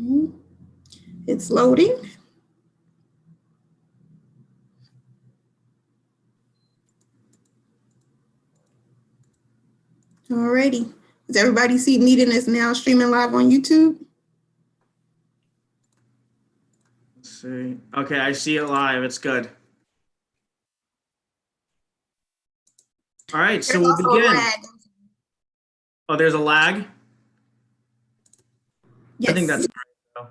Mhm. It's loading. Alrighty. Does everybody see meeting is now streaming live on YouTube? Let's see. Okay, I see it live. It's good. All right, so we'll begin. Oh, there's a lag? Yes. I think that's great, though.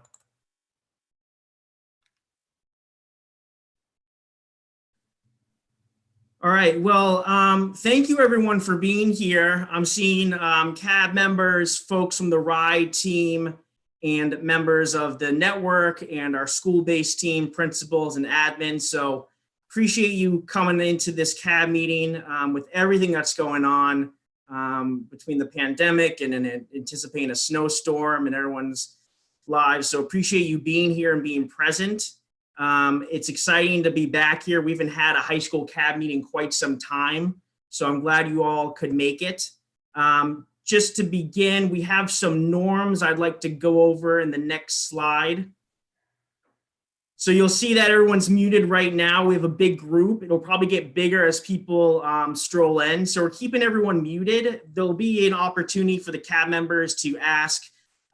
All right, well, thank you everyone for being here. I'm seeing CAB members, folks from the RIDE team, and members of the network and our school-based team, principals and admins. So appreciate you coming into this CAB meeting with everything that's going on between the pandemic and anticipating a snowstorm and everyone's lives. So appreciate you being here and being present. It's exciting to be back here. We haven't had a high school CAB meeting quite some time, so I'm glad you all could make it. Just to begin, we have some norms I'd like to go over in the next slide. So you'll see that everyone's muted right now. We have a big group. It'll probably get bigger as people stroll in. So we're keeping everyone muted. There'll be an opportunity for the CAB members to ask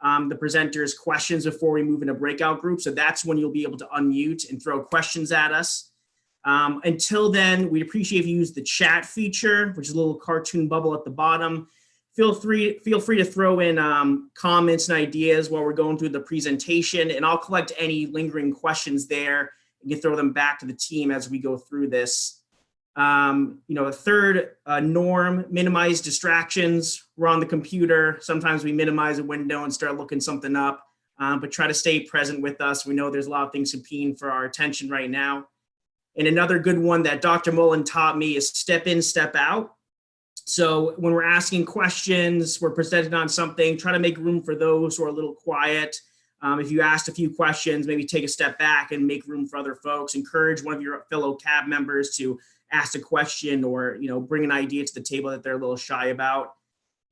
the presenters questions before we move into breakout groups. So that's when you'll be able to unmute and throw questions at us. Until then, we'd appreciate if you use the chat feature, which is a little cartoon bubble at the bottom. Feel free to throw in comments and ideas while we're going through the presentation, and I'll collect any lingering questions there and you throw them back to the team as we go through this. A third norm, minimize distractions. We're on the computer. Sometimes we minimize a window and start looking something up, but try to stay present with us. We know there's a lot of things competing for our attention right now. And another good one that Dr. Mullen taught me is step in, step out. So when we're asking questions, we're presenting on something, try to make room for those who are a little quiet. If you asked a few questions, maybe take a step back and make room for other folks. Encourage one of your fellow CAB members to ask a question or bring an idea to the table that they're a little shy about.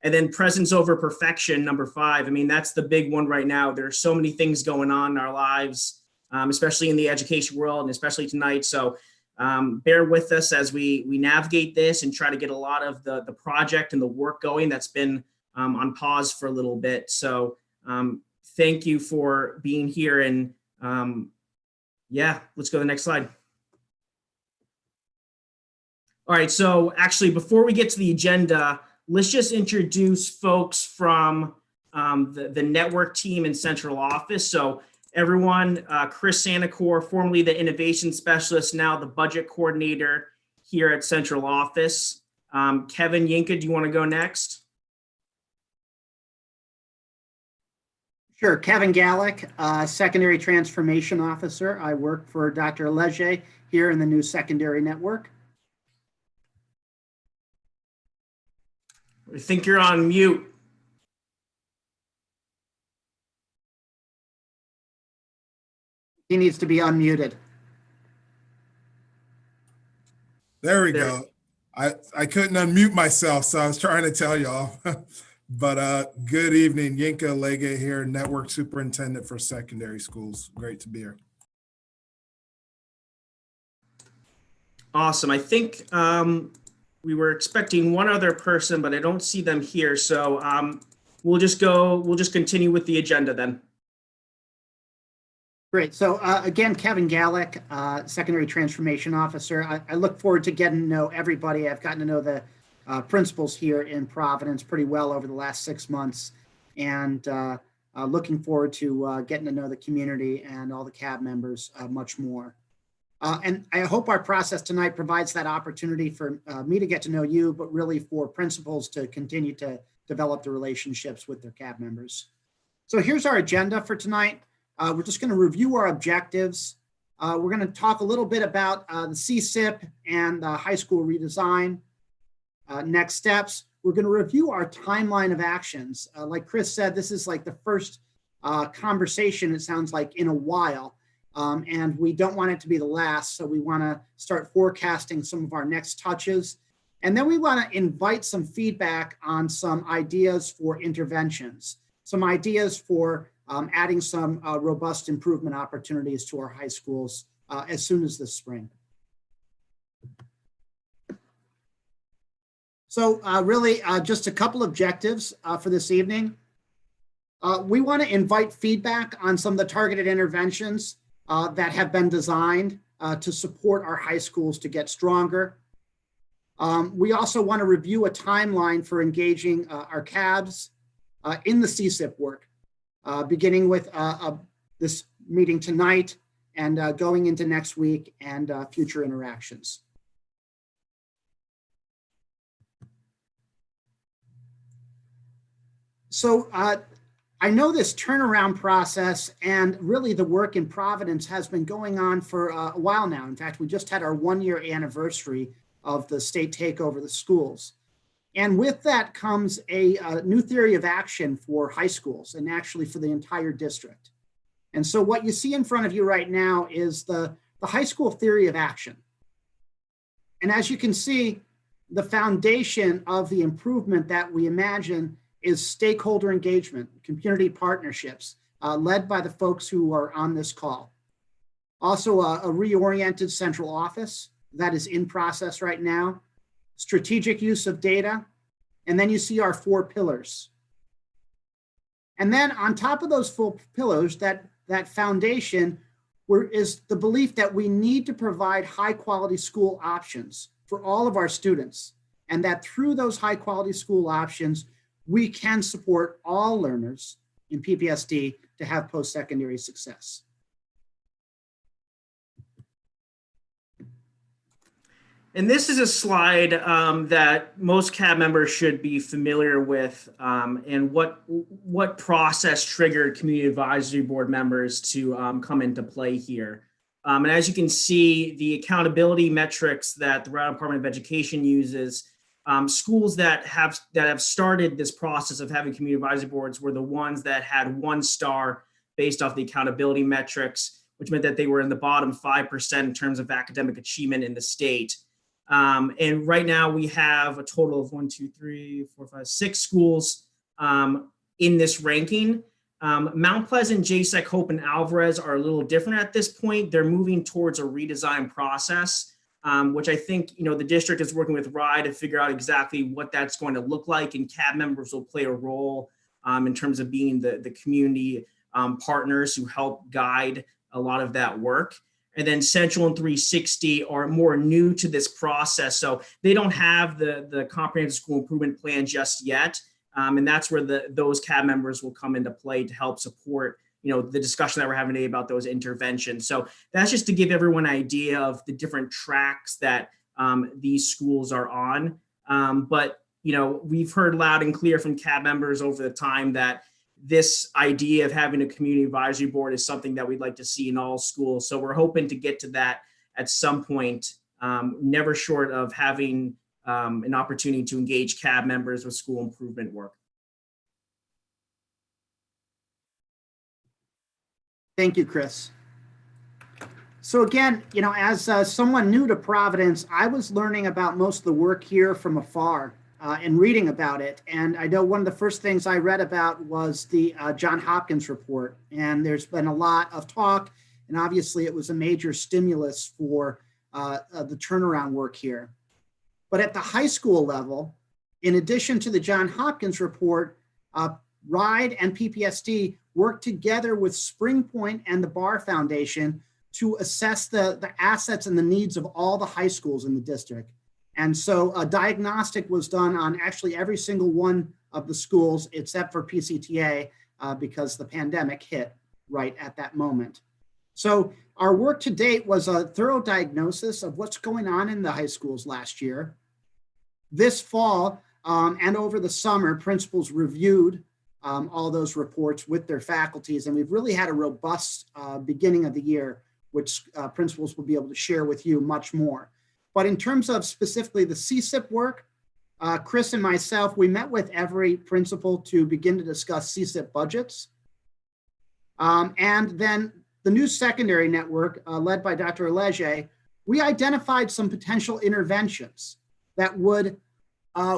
And then presence over perfection, number 5. I mean, that's the big one right now. There are so many things going on in our lives, especially in the education world and especially tonight. So bear with us as we navigate this and try to get a lot of the project and the work going that's been on pause for a little bit. So thank you for being here. And yeah, let's go to the next slide. All right, so actually before we get to the agenda, let's just introduce folks from the network team and central office. So everyone, Chris Sanacor, formerly the innovation specialist, now the budget coordinator here at central office. Kevin Yinka, do you want to go next? Sure, Kevin Gallick, secondary transformation officer. I work for Dr. Leger here in the new secondary network. I think you're on mute. He needs to be unmuted. There we go. I couldn't unmute myself, so I was trying to tell y'all. But good evening, Yinka Lege here, Network Superintendent for Secondary Schools. Great to be here. Awesome. I think we were expecting one other person, but I don't see them here. So we'll just continue with the agenda then. Great. So again, Kevin Gallick, Secondary Transformation Officer. I look forward to getting to know everybody. I've gotten to know the principals here in Providence pretty well over the last 6 months, and looking forward to getting to know the community and all the CAB members much more. And I hope our process tonight provides that opportunity for me to get to know you, but really for principals to continue to develop the relationships with their CAB members. So here's our agenda for tonight. We're just going to review our objectives. We're going to talk a little bit about the CSIP and the high school redesign. Next steps, we're going to review our timeline of actions. Like Chris said, this is like the first conversation, it sounds like, in a while. And we don't want it to be the last. So we want to start forecasting some of our next touches. And then we want to invite some feedback on some ideas for interventions, some ideas for adding some robust improvement opportunities to our high schools as soon as this spring. So really just a couple objectives for this evening. We want to invite feedback on some of the targeted interventions that have been designed to support our high schools to get stronger. We also want to review a timeline for engaging our CABs in the CSIP work, beginning with this meeting tonight and going into next week and future interactions. So I know this turnaround process and really the work in Providence has been going on for a while now. In fact, we just had our 1-year anniversary of the state takeover of the schools. And with that comes a new theory of action for high schools and actually for the entire district. And so what you see in front of you right now is the high school theory of action. And as you can see, the foundation of the improvement that we imagine is stakeholder engagement, community partnerships, led by the folks who are on this call. Also a reoriented central office that is in process right now, strategic use of data, and then you see our 4 pillars. And then on top of those 4 pillars, that foundation is the belief that we need to provide high quality school options for all of our students, and that through those high quality school options, we can support all learners in PPSD to have post-secondary success. And this is a slide that most CAB members should be familiar with, and what process triggered Community Advisory Board members to come into play here. And as you can see, the accountability metrics that the Rhode Island Department of Education uses, schools that have started this process of having community advisory boards were the ones that had 1 star based off the accountability metrics, which meant that they were in the bottom 5% in terms of academic achievement in the state. And right now we have a total of 6 schools in this ranking. Mount Pleasant, JSEC, Hope, and Alvarez are a little different at this point. They're moving towards a redesign process, which I think, the district is working with RIDE to figure out exactly what that's going to look like, and CAB members will play a role in terms of being the community partners who help guide a lot of that work. And then Central and 360 are more new to this process, so they don't have the comprehensive school improvement plan just yet, and that's where those CAB members will come into play to help support the discussion that we're having today about those interventions. So that's just to give everyone an idea of the different tracks that these schools are on. But we've heard loud and clear from CAB members over the time that this idea of having a community advisory board is something that we'd like to see in all schools. So we're hoping to get to that at some point, never short of having an opportunity to engage CAB members with school improvement work. Thank you, Chris. So again, as someone new to Providence, I was learning about most of the work here from afar and reading about it. And I know one of the first things I read about was the Johns Hopkins report. And there's been a lot of talk, and obviously it was a major stimulus for the turnaround work here. But at the high school level, in addition to the Johns Hopkins report, RIDE and PPSD work together with Springpoint and the Barr Foundation to assess the assets and the needs of all the high schools in the district. And so a diagnostic was done on actually every single one of the schools except for PCTA because the pandemic hit right at that moment. So our work to date was a thorough diagnosis of what's going on in the high schools last year. This fall and over the summer, principals reviewed all those reports with their faculties, and we've really had a robust beginning of the year, which principals will be able to share with you much more. But in terms of specifically the CSIP work, Chris and myself, we met with every principal to begin to discuss CSIP budgets. And then the new secondary network led by Dr. Alege, we identified some potential interventions that would,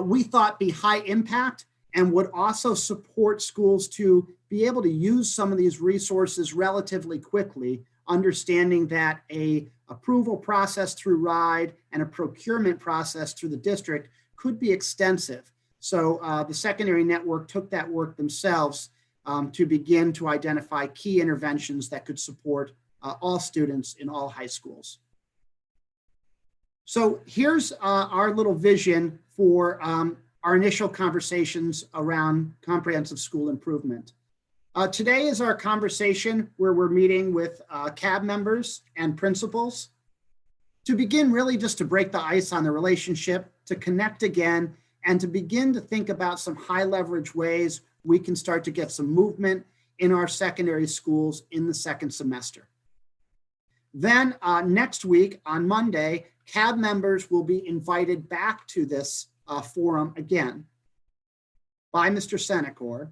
we thought, be high impact and would also support schools to be able to use some of these resources relatively quickly, understanding that a approval process through RIDE and a procurement process through the district could be extensive. So the secondary network took that work themselves to begin to identify key interventions that could support all students in all high schools. So here's our little vision for our initial conversations around comprehensive school improvement. Today is our conversation where we're meeting with CAB members and principals to begin really just to break the ice on the relationship, to connect again, and to begin to think about some high leverage ways we can start to get some movement in our secondary schools in the second semester. Then next week on Monday, CAB members will be invited back to this forum again by Mr. Senecor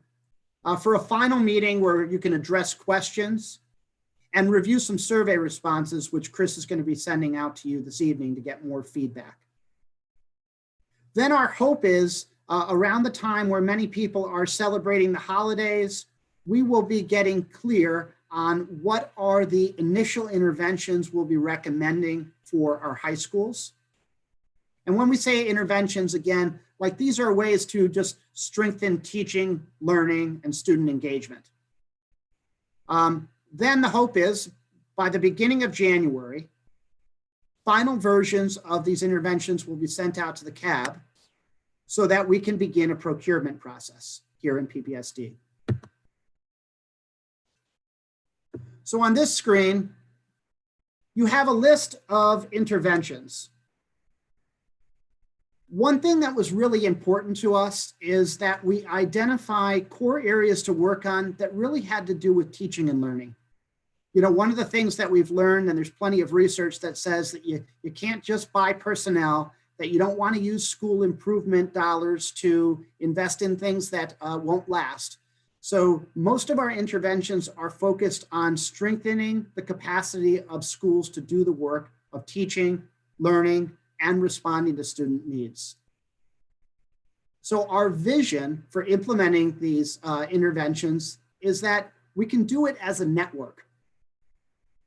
for a final meeting where you can address questions and review some survey responses, which Chris is going to be sending out to you this evening to get more feedback. Then our hope is around the time where many people are celebrating the holidays, we will be getting clear on what are the initial interventions we'll be recommending for our high schools. And when we say interventions, again, like these are ways to just strengthen teaching, learning, and student engagement. Then the hope is by the beginning of January, final versions of these interventions will be sent out to the CAB so that we can begin a procurement process here in PPSD. So on this screen, you have a list of interventions. One thing that was really important to us is that we identify core areas to work on that really had to do with teaching and learning. You know, one of the things that we've learned, and there's plenty of research that says that you can't just buy personnel, that you don't want to use school improvement dollars to invest in things that won't last. So most of our interventions are focused on strengthening the capacity of schools to do the work of teaching, learning, and responding to student needs. So our vision for implementing these interventions is that we can do it as a network.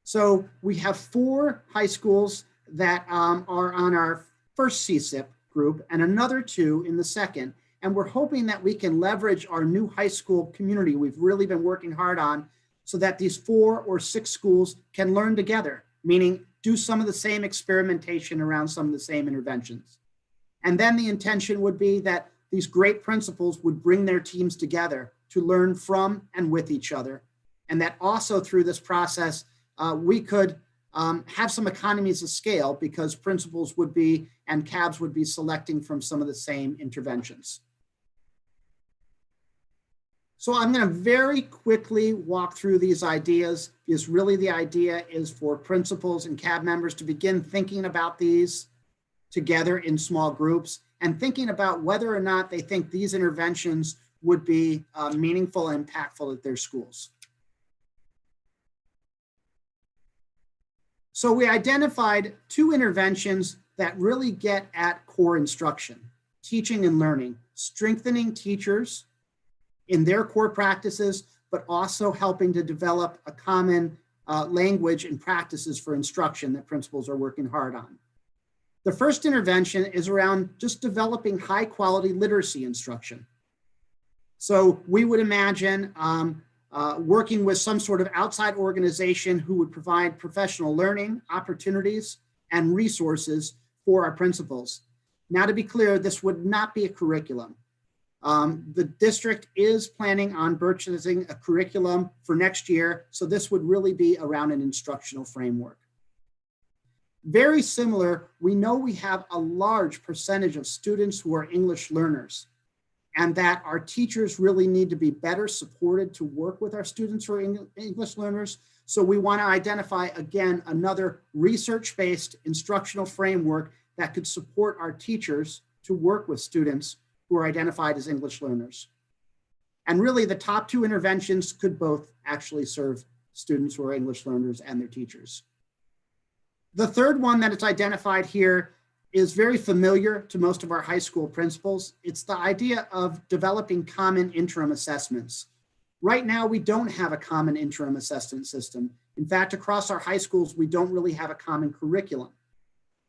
So we have 4 high schools that are on our first CSIP group and another 2 in the second. And we're hoping that we can leverage our new high school community we've really been working hard on so that these 4 or 6 schools can learn together, meaning do some of the same experimentation around some of the same interventions. And then the intention would be that these great principals would bring their teams together to learn from and with each other. And that also through this process, we could have some economies of scale because principals would be and CABs would be selecting from some of the same interventions. So I'm going to very quickly walk through these ideas because really the idea is for principals and CAB members to begin thinking about these together in small groups and thinking about whether or not they think these interventions would be meaningful and impactful at their schools. So we identified 2 interventions that really get at core instruction, teaching and learning, strengthening teachers in their core practices, but also helping to develop a common language and practices for instruction that principals are working hard on. The first intervention is around just developing high quality literacy instruction. So we would imagine working with some sort of outside organization who would provide professional learning opportunities and resources for our principals. Now, to be clear, this would not be a curriculum. The district is planning on purchasing a curriculum for next year, so this would really be around an instructional framework. Very similar, we know we have a large percentage of students who are English learners, and that our teachers really need to be better supported to work with our students who are English learners. So we want to identify, again, another research-based instructional framework that could support our teachers to work with students who are identified as English learners. And really the top 2 interventions could both actually serve students who are English learners and their teachers. The third one that is identified here is very familiar to most of our high school principals. It's the idea of developing common interim assessments. Right now, we don't have a common interim assessment system. In fact, across our high schools, we don't really have a common curriculum.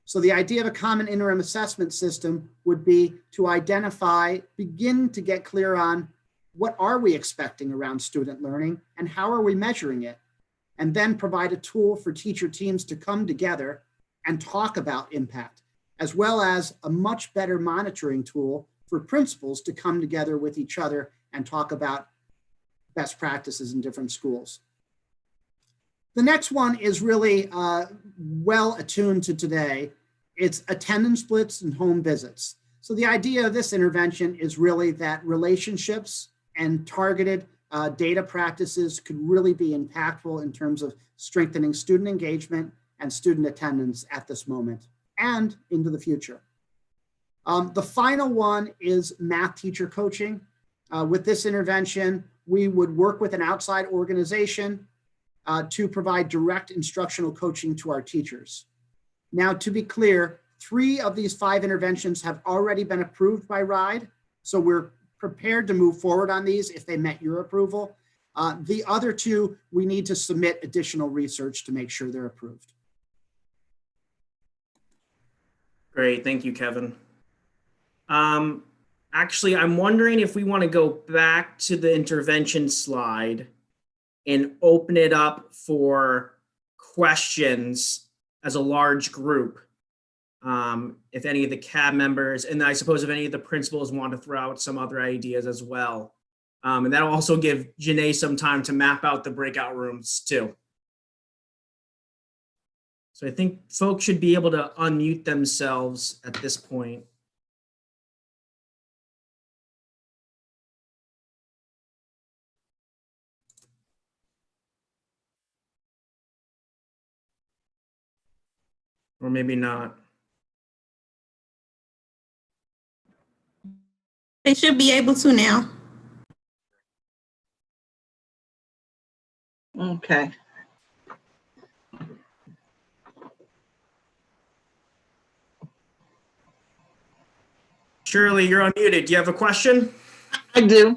So the idea of a common interim assessment system would be to identify, begin to get clear on what are we expecting around student learning and how are we measuring it? And then provide a tool for teacher teams to come together and talk about impact, as well as a much better monitoring tool for principals to come together with each other and talk about best practices in different schools. The next one is really well attuned to today. It's attendance splits and home visits. So the idea of this intervention is really that relationships and targeted data practices could really be impactful in terms of strengthening student engagement and student attendance at this moment and into the future. The final one is math teacher coaching. With this intervention, we would work with an outside organization to provide direct instructional coaching to our teachers. Now, to be clear, 3 of these 5 interventions have already been approved by RIDE, so we're prepared to move forward on these if they met your approval. The other 2, we need to submit additional research to make sure they're approved. Great, thank you, Kevin. Actually, I'm wondering if we want to go back to the intervention slide and open it up for questions as a large group. If any of the CAB members, and I suppose if any of the principals want to throw out some other ideas as well. And that'll also give Janae some time to map out the breakout rooms too. So I think folks should be able to unmute themselves at this point. Or maybe not. They should be able to now. Okay. Shirley, you're unmuted. Do you have a question? I do.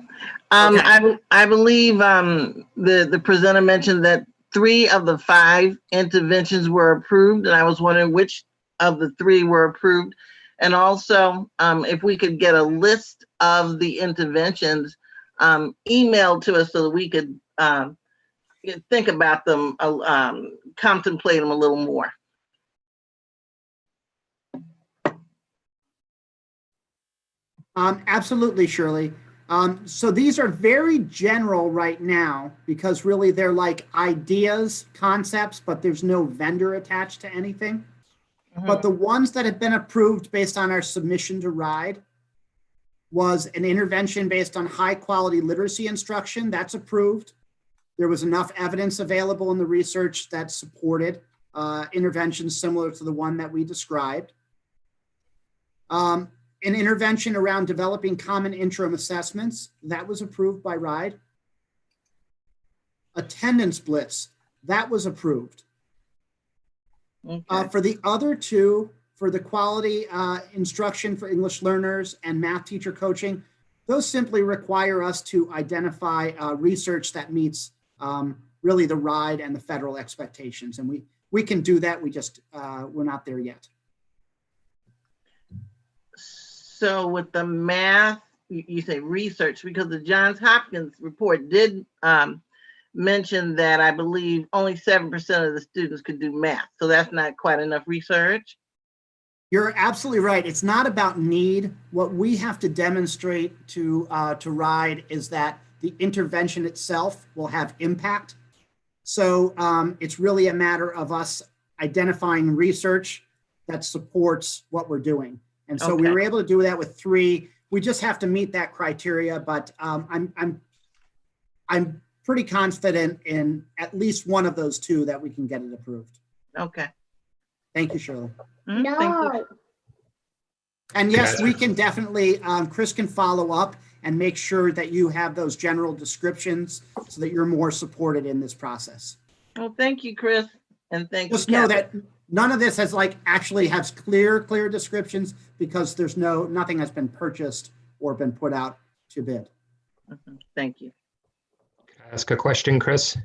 Okay. I believe the presenter mentioned that 3 of the 5 interventions were approved, and I was wondering which of the 3 were approved. And also, if we could get a list of the interventions emailed to us so that we could think about them, contemplate them a little more. Absolutely, Shirley. So these are very general right now because really they're like ideas, concepts, but there's no vendor attached to anything. But the ones that have been approved based on our submission to RIDE was an intervention based on high quality literacy instruction. That's approved. There was enough evidence available in the research that supported interventions similar to the one that we described. An intervention around developing common interim assessments, that was approved by RIDE. Attendance blitz, that was approved. Okay. For the other 2, for the quality instruction for English learners and math teacher coaching, those simply require us to identify research that meets really the RIDE and the federal expectations. And we can do that, we just, we're not there yet. So with the math, you say research, because the Johns Hopkins report did mention that I believe only 7% of the students could do math. So that's not quite enough research. You're absolutely right. It's not about need. What we have to demonstrate to RIDE is that the intervention itself will have impact. So it's really a matter of us identifying research that supports what we're doing. And so we were able to do that with 3. We just have to meet that criteria, but I'm pretty confident in at least one of those 2 that we can get it approved. Okay. Thank you, Shirley. Thank you. And yes, we can definitely, Chris can follow up and make sure that you have those general descriptions so that you're more supported in this process. Well, thank you, Chris. And thank you. Just know that none of this has actually has clear descriptions because there's nothing has been purchased or been put out to bid. Thank you. Ask a question, Chris?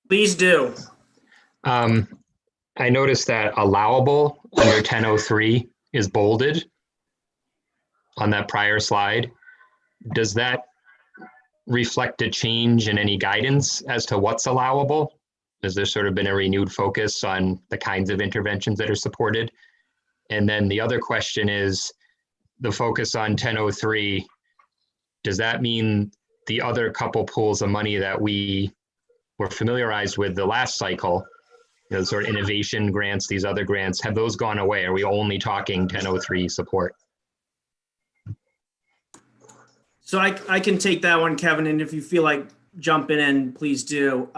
Please do. I noticed that allowable under 1003 is bolded on that prior slide. Does that reflect a change in any guidance as to what's allowable? Has there sort of been a renewed focus on the kinds of interventions that are supported? And then the other question is the focus on 1003. Does that mean the other couple pools of money that we were familiarized with the last cycle, sort of innovation grants, these other grants, have those gone away? Are we only talking 1003 support? So I can take that one, Kevin, and if you feel like jumping in, please do.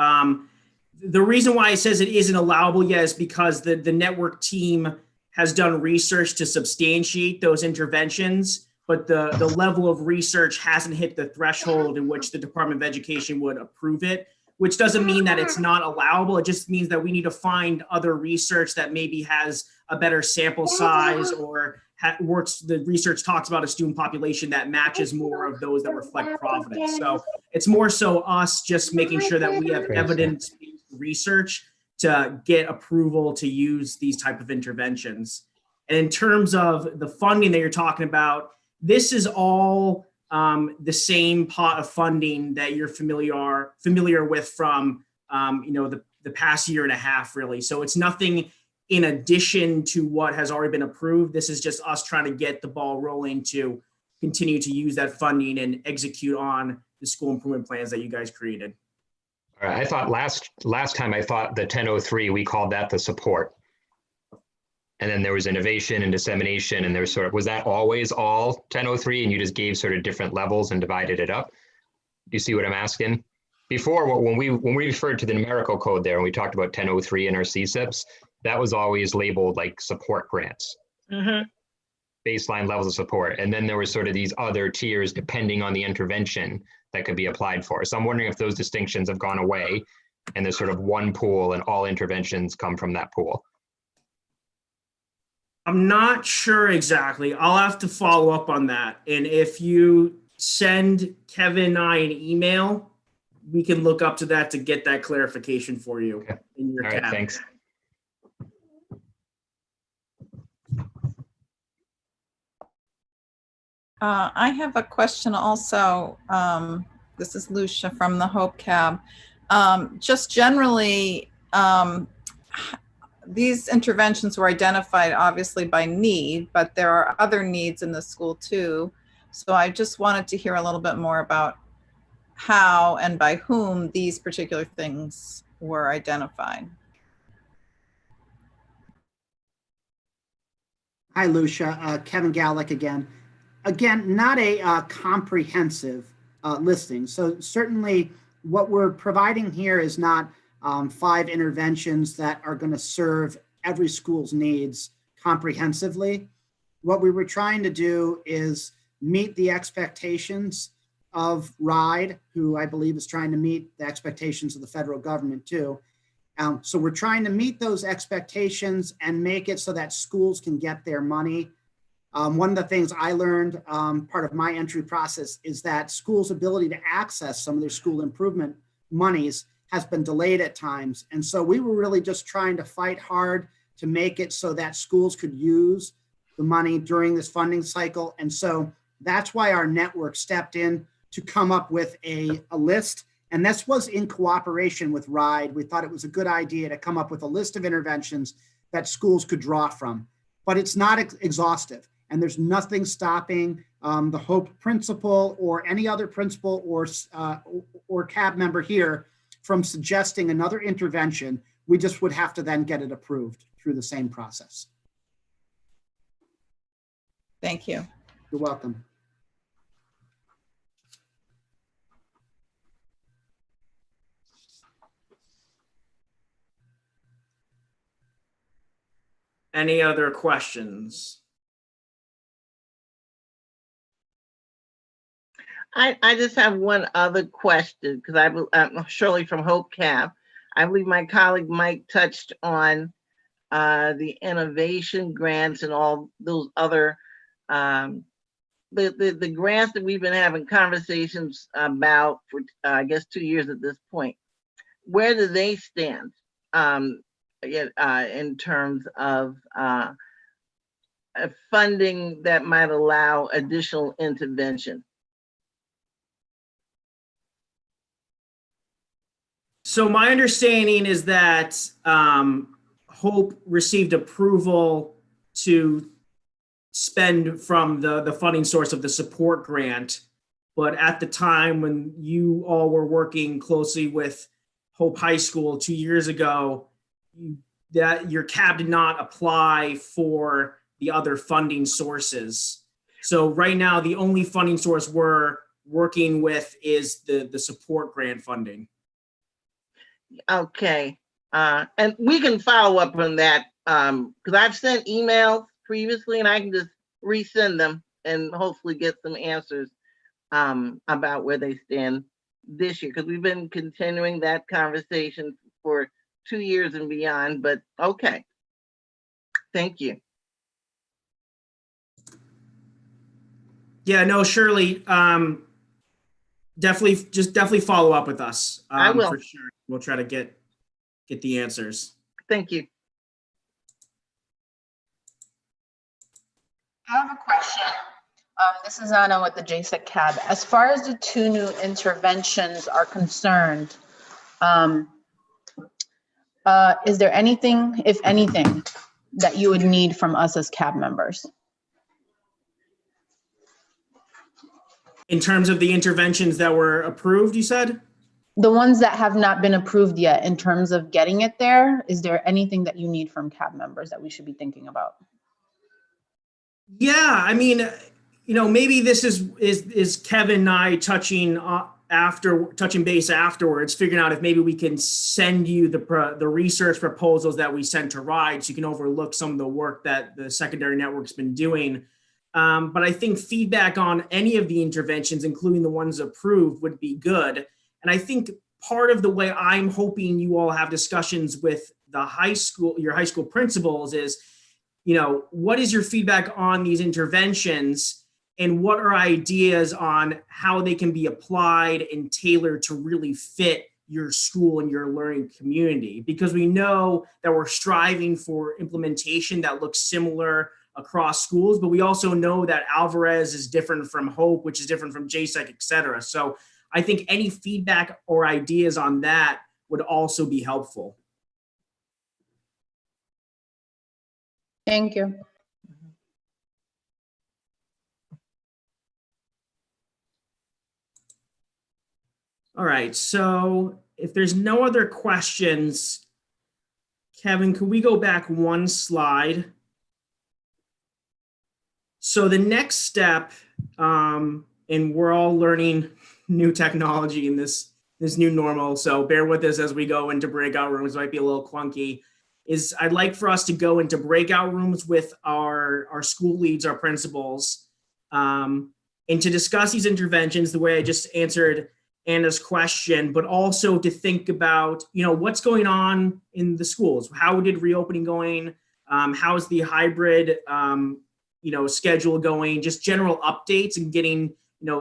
The reason why it says it isn't allowable yet is because the network team has done research to substantiate those interventions, but the level of research hasn't hit the threshold in which the Department of Education would approve it, which doesn't mean that it's not allowable. It just means that we need to find other research that maybe has a better sample size or the research talks about a student population that matches more of those that reflect Providence. So it's more so us just making sure that we have evidence-based research to get approval to use these type of interventions. And in terms of the funding that you're talking about, this is all the same pot of funding that you're familiar with from the past year and a half, really. So it's nothing in addition to what has already been approved. This is just us trying to get the ball rolling to continue to use that funding and execute on the school improvement plans that you guys created. All right, I thought last time I thought the 1003, we called that the support. And then there was innovation and dissemination, and there was was that always all 1003 and you just gave sort of different levels and divided it up? Do you see what I'm asking? Before, when we referred to the numerical code there and we talked about 1003 in our CSIPs, that was always labeled like support grants, baseline levels of support. And then there were sort of these other tiers depending on the intervention that could be applied for. So I'm wondering if those distinctions have gone away and there's sort of one pool and all interventions come from that pool. I'm not sure exactly. I'll have to follow up on that. And if you send Kevin and I an email, we can look up to that to get that clarification for you. Okay. In your All right, tab. thanks. I have a question also. This is Lucia from the Hope Cab. Just generally, these interventions were identified obviously by need, but there are other needs in the school too. So I just wanted to hear a little bit more about how and by whom these particular things were identified. Hi, Lucia. Kevin Gallick again. Again, not a comprehensive listing. So certainly what we're providing here is not 5 interventions that are going to serve every school's needs comprehensively. What we were trying to do is meet the expectations of RIDE, who I believe is trying to meet the expectations of the federal government too. So we're trying to meet those expectations and make it so that schools can get their money. One of the things I learned, part of my entry process, is that schools' ability to access some of their school improvement monies has been delayed at times. And so we were really just trying to fight hard to make it so that schools could use the money during this funding cycle. And so that's why our network stepped in to come up with a list. And this was in cooperation with RIDE. We thought it was a good idea to come up with a list of interventions that schools could draw from, but it's not exhaustive. And there's nothing stopping the Hope principal or any other principal or CAB member here from suggesting another intervention. We just would have to then get it approved through the same process. Thank you. You're welcome. Any other questions? I just have one other question because I'm Shirley from Hope Cab. I believe my colleague Mike touched on the innovation grants and all those other the grants that we've been having conversations about for, I guess, 2 years at this point, where do they stand in terms of funding that might allow additional intervention? So my understanding is that Hope received approval to spend from the funding source of the support grant. But at the time when you all were working closely with Hope High School 2 years ago, that your CAB did not apply for the other funding sources. So right now, the only funding source we're working with is the support grant funding. Okay, and we can follow up on that because I've sent emails previously and I can just resend them and hopefully get some answers about where they stand this year, because we've been continuing that conversation for 2 years and beyond, but okay. Thank you. Yeah, no, Shirley, definitely follow up with us. I will. For sure. We'll try to get the answers. Thank you. I have a question. This is Anna with the JSEC CAB. As far as the 2 new interventions are concerned, is there anything, if anything, that you would need from us as CAB members? In terms of the interventions that were approved, you said? The ones that have not been approved yet, in terms of getting it there, is there anything that you need from CAB members that we should be thinking about? Yeah, I mean, maybe this is Kevin and I touching base afterwards, figuring out if maybe we can send you the research proposals that we sent to RIDE so you can overlook some of the work that the secondary network's been doing. But I think feedback on any of the interventions, including the ones approved, would be good. And I think part of the way I'm hoping you all have discussions with your high school principals is, what is your feedback on these interventions and what are ideas on how they can be applied and tailored to really fit your school and your learning community? Because we know that we're striving for implementation that looks similar across schools, but we also know that Alvarez is different from Hope, which is different from JSEC, et cetera. So I think any feedback or ideas on that would also be helpful. Thank you. All right, so if there's no other questions, Kevin, can we go back one slide? So the next step, and we're all learning new technology in this new normal, so bear with us as we go into breakout rooms. It might be a little clunky. Is I'd like for us to go into breakout rooms with our school leads, our principals, and to discuss these interventions the way I just answered Anna's question, but also to think about, what's going on in the schools. How did reopening going? How's the hybrid, schedule going? Just general updates and getting,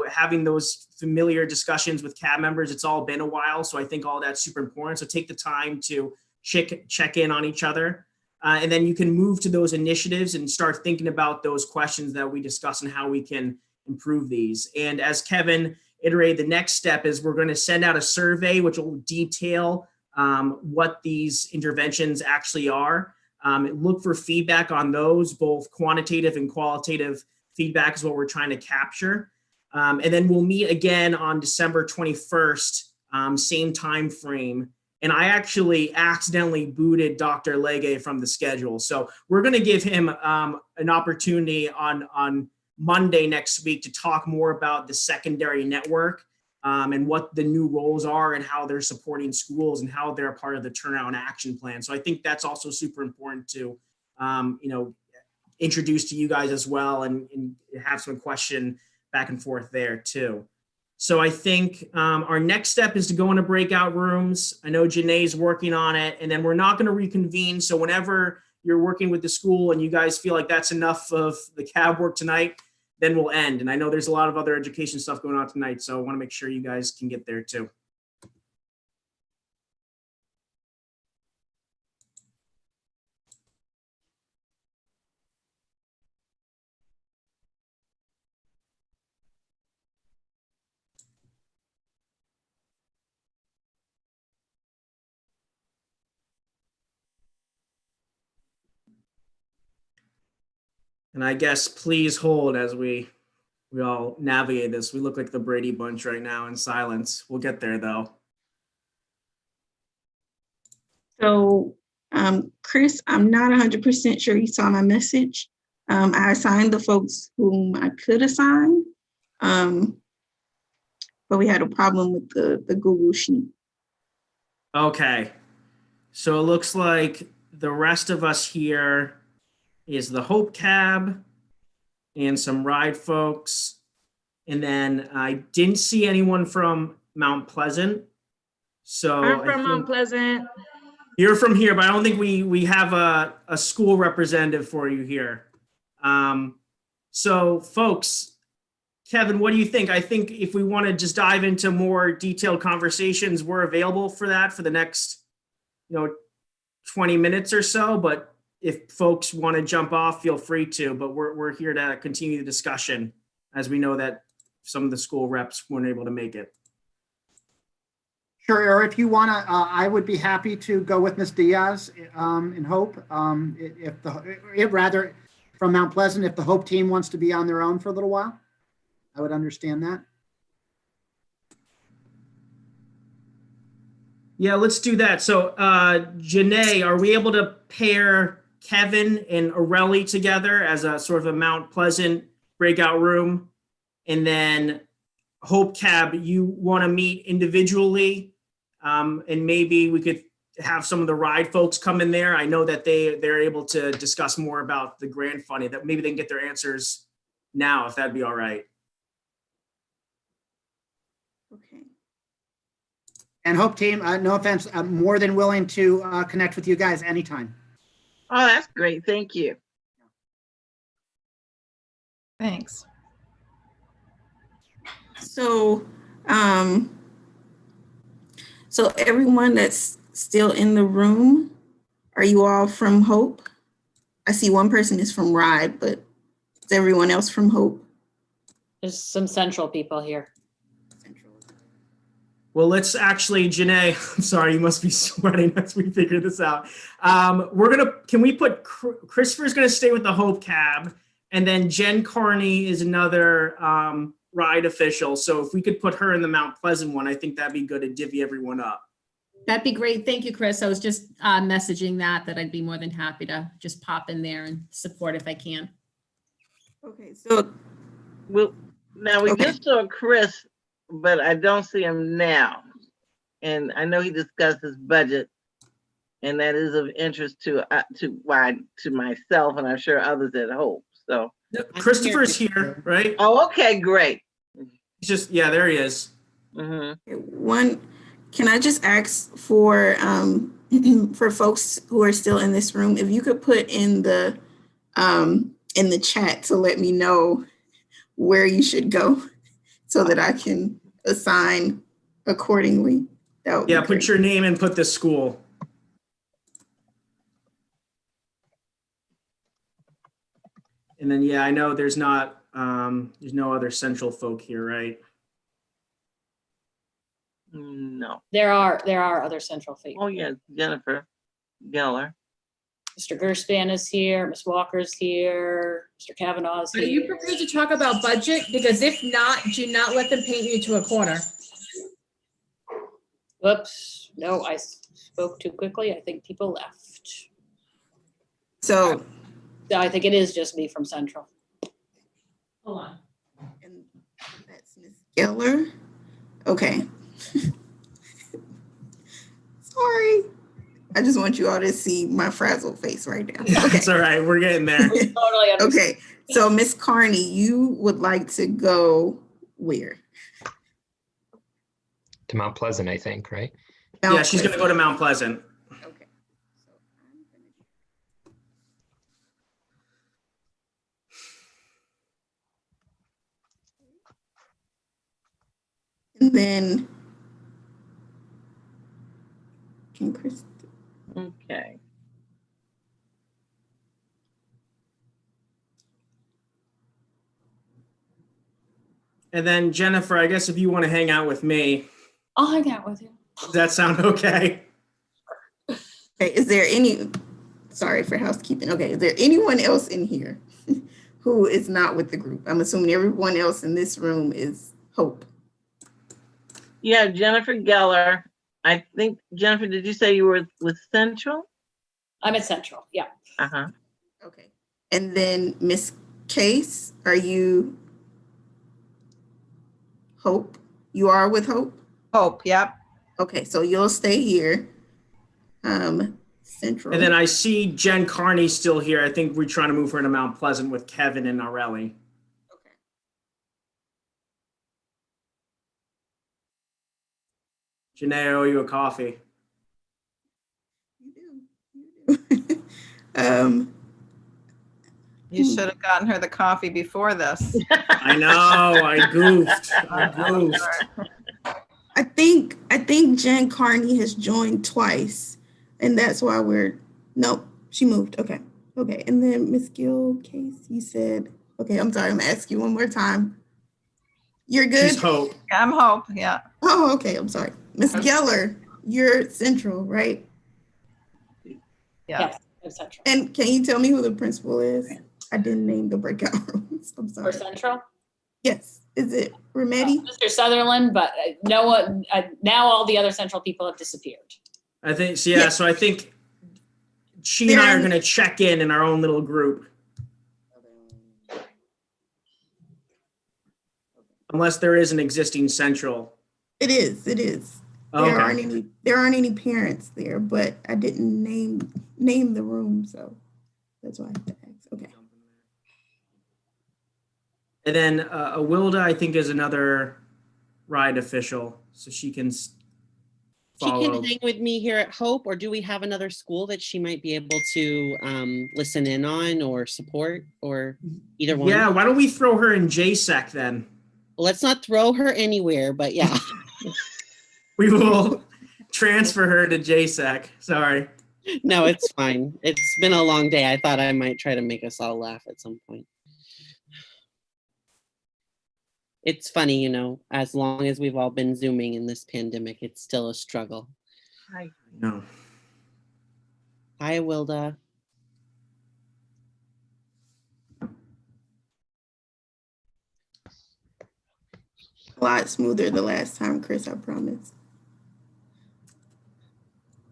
having those familiar discussions with CAB members. It's all been a while, so I think all that's super important. So take the time to check in on each other. And then you can move to those initiatives and start thinking about those questions that we discussed and how we can improve these. And as Kevin iterated, the next step is we're going to send out a survey which will detail what these interventions actually are. Look for feedback on those, both quantitative and qualitative feedback is what we're trying to capture. And then we'll meet again on December 21st, same time frame. And I actually accidentally booted Dr. Legge from the schedule. So we're going to give him an opportunity on Monday next week to talk more about the secondary network and what the new roles are and how they're supporting schools and how they're a part of the turnaround action plan. So I think that's also super important to, introduce to you guys as well and have some question back and forth there too. So I think our next step is to go into breakout rooms. I know Janae's working on it, and then we're not going to reconvene. So whenever you're working with the school and you guys feel like that's enough of the CAB work tonight, then we'll end. And I know there's a lot of other education stuff going on tonight, so I want to make sure you guys can get there too. And I guess please hold as we all navigate this. We look like the Brady Bunch right now in silence. We'll get there though. So, Chris, I'm not 100% sure you saw my message. I assigned the folks whom I could assign, but we had a problem with the Google Sheet. Okay. So it looks like the rest of us here is the Hope Cab and some ride folks. And then I didn't see anyone from Mount Pleasant. So I'm from Mount Pleasant. You're from here, but I don't think we have a school representative for you here. So folks, Kevin, what do you think? I think if we want to just dive into more detailed conversations, we're available for that for the next, 20 minutes or so. But if folks want to jump off, feel free to, but we're here to continue the discussion as we know that some of the school reps weren't able to make it. Sure, or if you want to, I would be happy to go with Ms. Diaz in Hope. Rather from Mount Pleasant, if the Hope team wants to be on their own for a little while, I would understand that. Yeah, let's do that. So Janae, are we able to pair Kevin and Aurelie together as a sort of a Mount Pleasant breakout room? And then Hope Cab, you want to meet individually, and maybe we could have some of the ride folks come in there. I know that they're able to discuss more about the grant funding, that maybe they can get their answers now, if that'd be all right. Okay. And Hope team, no offense, I'm more than willing to connect with you guys anytime. Oh, that's great. Thank you. Thanks. So, so everyone that's still in the room, are you all from Hope? I see one person is from RIDE, but is everyone else from Hope? There's some central people here. Central. Well, let's actually, Janae, I'm sorry, you must be sweating as we figure this out. Can we put, Christopher's gonna stay with the Hope Cab, and then Jen Carney is another ride official. So if we could put her in the Mount Pleasant one, I think that'd be good to divvy everyone up. That'd be great. Thank you, Chris. I was just messaging that I'd be more than happy to just pop in there and support if I can. Okay, so Well, now we Okay. just saw Chris, but I don't see him now. And I know he discussed his budget, and that is of interest to myself, and I'm sure others at Hope. So, Christopher's here, right? oh, okay, great. He's just, yeah, there he is. one, can I just ask for for folks who are still in this room, if you could put in the chat to let me know where you should go so that I can assign accordingly. That would be Yeah, put great. your name and put the school. And then, yeah, I know there's no other central folk here, right? No. There are other central people. Oh, yeah, Jennifer Geller. Mr. Gerspan is here, Ms. Walker's here, Mr. Kavanaugh's Are you here. prepared to talk about budget? Because if not, do not let them paint you into a corner. Whoops, no, I spoke too quickly. I think people left. So, I think it is just me from Central. Hold on. and that's Ms. Geller. Okay. Sorry. I just want you all to see my frazzled face right now. Okay. It's all right, we're getting there. We totally understand. Okay. So, Ms. Carney, you would like to go where? To Mount Pleasant, I think, right? Yeah, she's gonna go to Mount Pleasant. Okay. So I'm gonna And then can Chris? Okay. And then Jennifer, I guess if you want to hang out with me, I'll hang out with you. does that sound okay? Okay, is there any, sorry for housekeeping. Okay, is there anyone else in here who is not with the group? I'm assuming everyone else in this room is Hope. Yeah, Jennifer Geller. I think, Jennifer, did you say you were with Central? I'm at Central, yeah. Uh-huh. Okay. And then Miss Case, are you Hope? You are with Hope? Hope, yep. Okay, so you'll stay here. Central. And then I see Jen Carney still here. I think we're trying to move her to Mount Pleasant with Kevin and Arelli. Okay. Janae, I owe you a coffee. You do. You should have gotten her the coffee before this. I know, I goofed. I goofed. I think Jen Carney has joined twice, and that's why nope, she moved. Okay. Okay. And then Miss Gill Case, you said, okay, I'm sorry, I'm gonna ask you one more time. You're good? She's Hope. I'm Hope, yeah. Oh, okay, I'm sorry. Miss Geller, you're Central, right? Yeah. Yes, I'm Central. And can you tell me who the principal is? I didn't name the breakout rooms. I'm For sorry. Central? Yes, is it Remetti? Mr. Sutherland, but no one, now all the other Central people have disappeared. I think, so yeah, so I think she and I are They're- gonna check in our own little group. Unless there is an existing Central. It is. Okay. There aren't any parents there, but I didn't name the room, so that's why I have to ask. Okay. And then Awilda, I think, is another ride official, so she can She follow. can hang with me here at Hope, or do we have another school that she might be able to listen in on or support, or either one? Yeah, why don't we throw her in JSEC then? Well, let's not throw her anywhere, but yeah. We will transfer her to JSEC. Sorry. No, it's fine. It's been a long day. I thought I might try to make us all laugh at some point. It's funny, as long as we've all been Zooming in this pandemic, it's still a struggle. Hi. No. Hi, Wilda. A lot smoother the last time, Chris, I promise.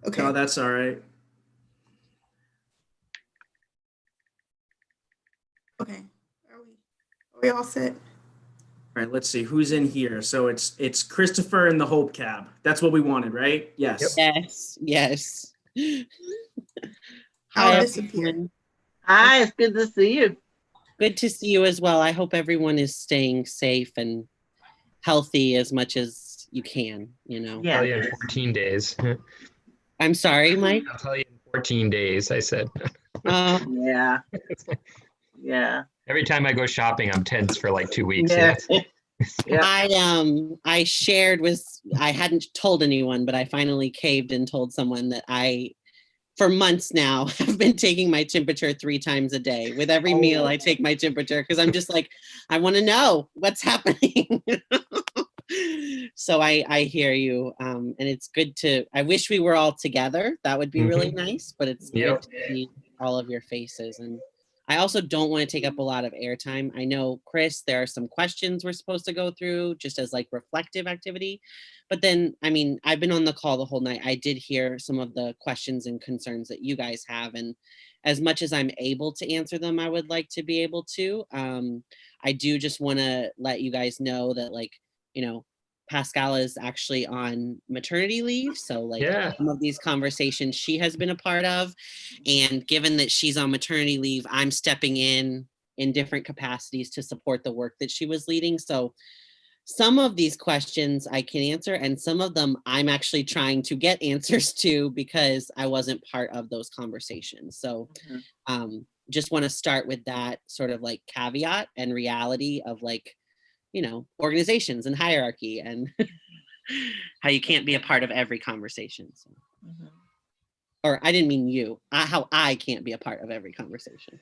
Okay. No, that's all right. Okay. Are we all set? All right, let's see who's in here. So it's Christopher and the Hope Cab. That's what we wanted, right? Yes. Yes. I'll Hi, disappear. everyone. Hi, it's good to see you. Good to see you as well. I hope everyone is staying safe and healthy as much as you can, I'll Yeah. tell you in 14 days. I'm sorry, Mike. I'll tell you in 14 days, I said. Yeah. Yeah. Every time I go shopping, I'm tense for like 2 weeks. Yeah. Yeah. I shared I hadn't told anyone, but I finally caved and told someone that for months now, have been taking my temperature 3 times a day. With every meal, I take my temperature because I'm just like, I want to know what's happening. So I hear you. And it's good I wish we were all together. That would be really nice, but it's Yep. good to see all of your faces. And I also don't want to take up a lot of airtime. I know, Chris, there are some questions we're supposed to go through just as like reflective activity. But then, I've been on the call the whole night. I did hear some of the questions and concerns that you guys have. And as much as I'm able to answer them, I would like to be able to. I do just want to let you guys know that, Pascal is actually on maternity leave. So Yeah. some of these conversations she has been a part of. And given that she's on maternity leave, I'm stepping in different capacities to support the work that she was leading. So some of these questions I can answer, and some of them I'm actually trying to get answers to because I wasn't part of those conversations. So just want to start with that sort of caveat and reality of organizations and hierarchy and how you can't be a part of every conversation. So. Mhm. Or I didn't mean you, how I can't be a part of every conversation.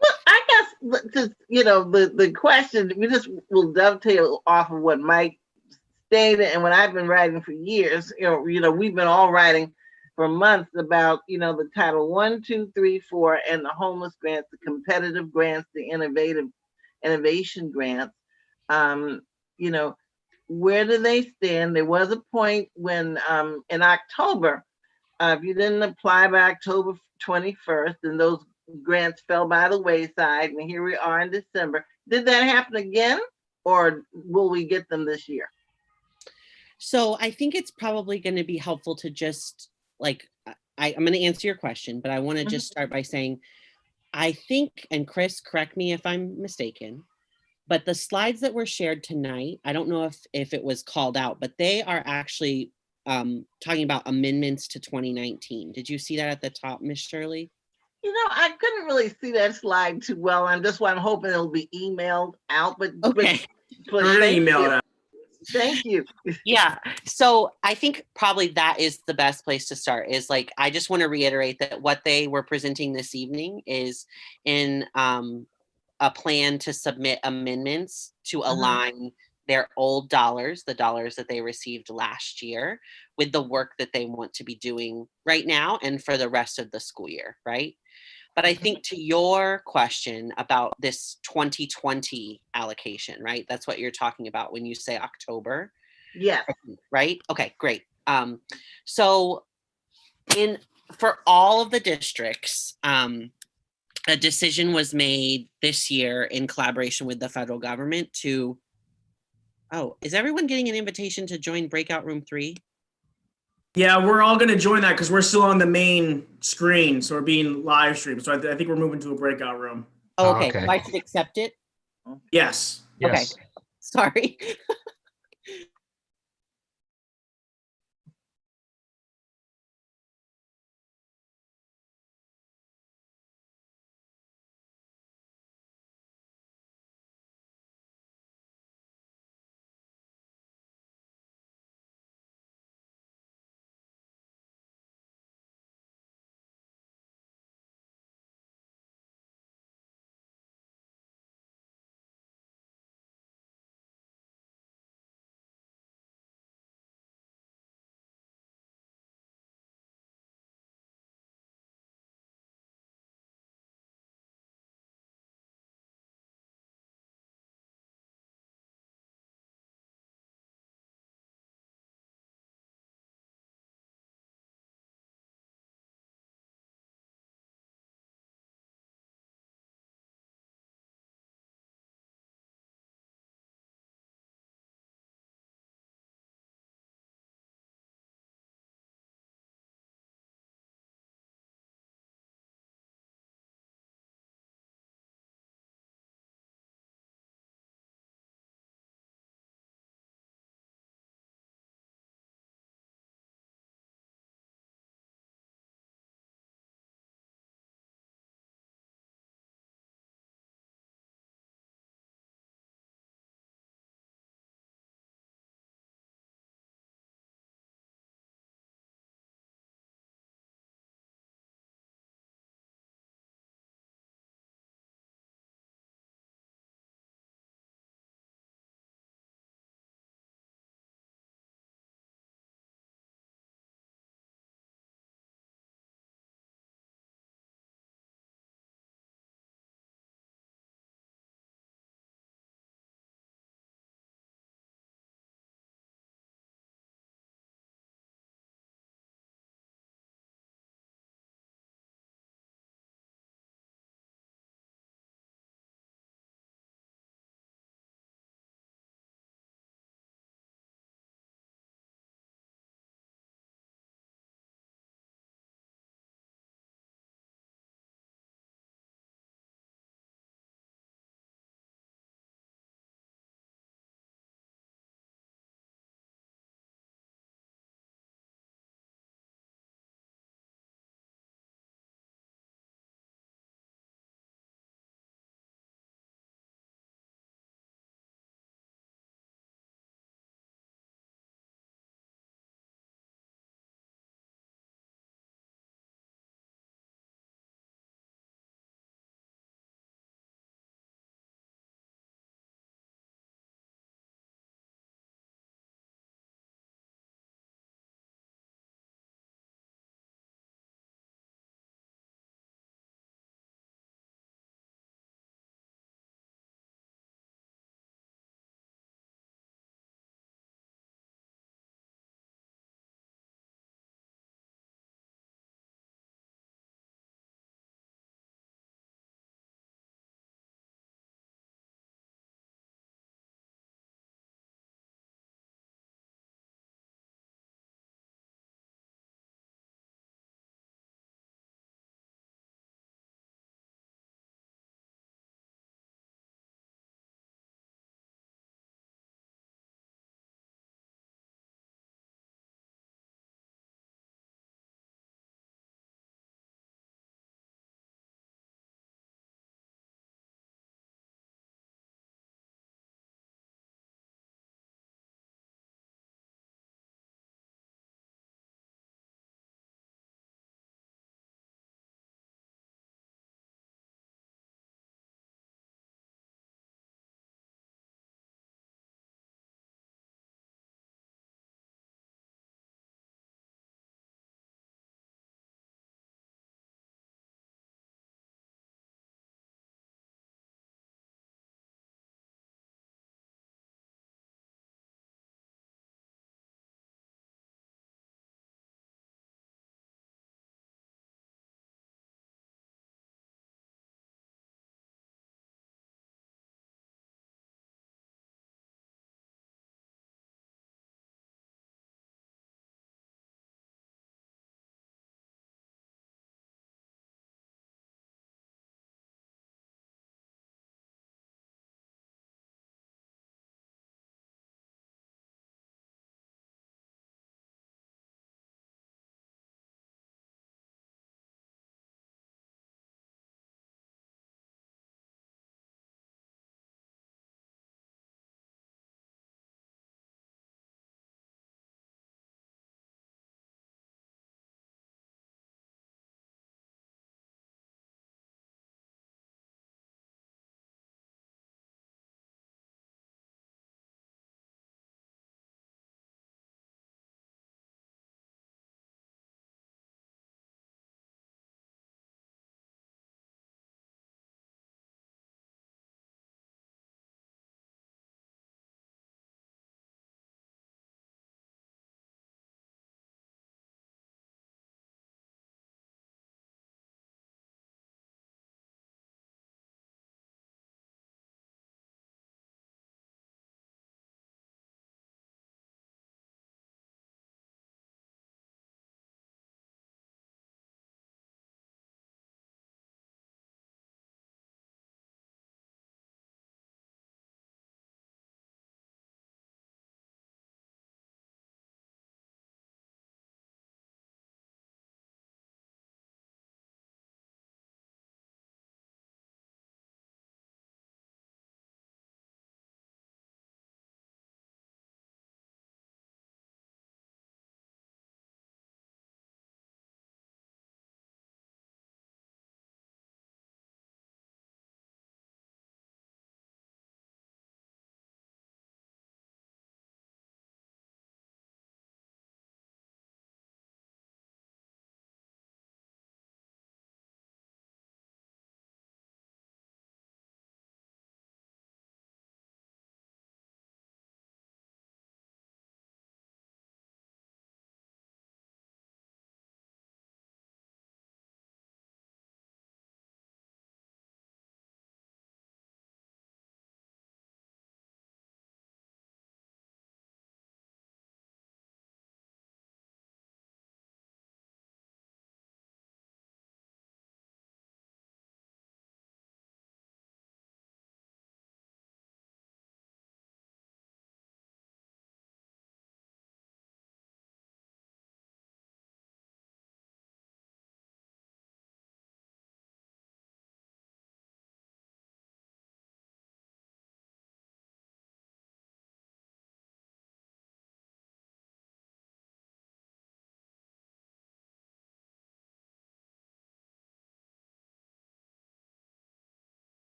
Well, I guess just, the question, we just will dovetail off of what Mike stated and what I've been writing for years. We've been all writing for months about, the Title 1, 2, 3, 4, and the homeless grants, the competitive grants, the innovation grants. Where do they stand? There was a point when in October, if you didn't apply by October 21st, then those grants fell by the wayside, and here we are in December. Did that happen again, or will we get them this year? So I think it's probably going to be helpful to just I'm going to answer your question, but I want to just start by saying, I think, and Chris, correct me if I'm mistaken, but the slides that were shared tonight, I don't know if it was called out, but they are actually talking about amendments to 2019. Did you see that at the top, Ms. Shirley? I couldn't really see that slide too well. I'm hoping it'll be emailed out, but okay. But Email it out. Thank you. Yeah. So I think probably that is the best place to start is I just want to reiterate that what they were presenting this evening is in a plan to submit amendments to align their old dollars, the dollars that they received last year, with the work that they want to be doing right now and for the rest of the school year, right? But I think to your question about this 2020 allocation, right? That's what you're talking about when you say October. Yeah. Right? Okay, great. So for all of the districts, a decision was made this year in collaboration with the federal government to, is everyone getting an invitation to join Breakout Room 3? Yeah, we're all going to join that because we're still on the main screen, so we're being live streamed. So I think we're moving to a breakout room. Oh, okay. Okay. So I should accept it? Yes. Yes. Okay. Sorry.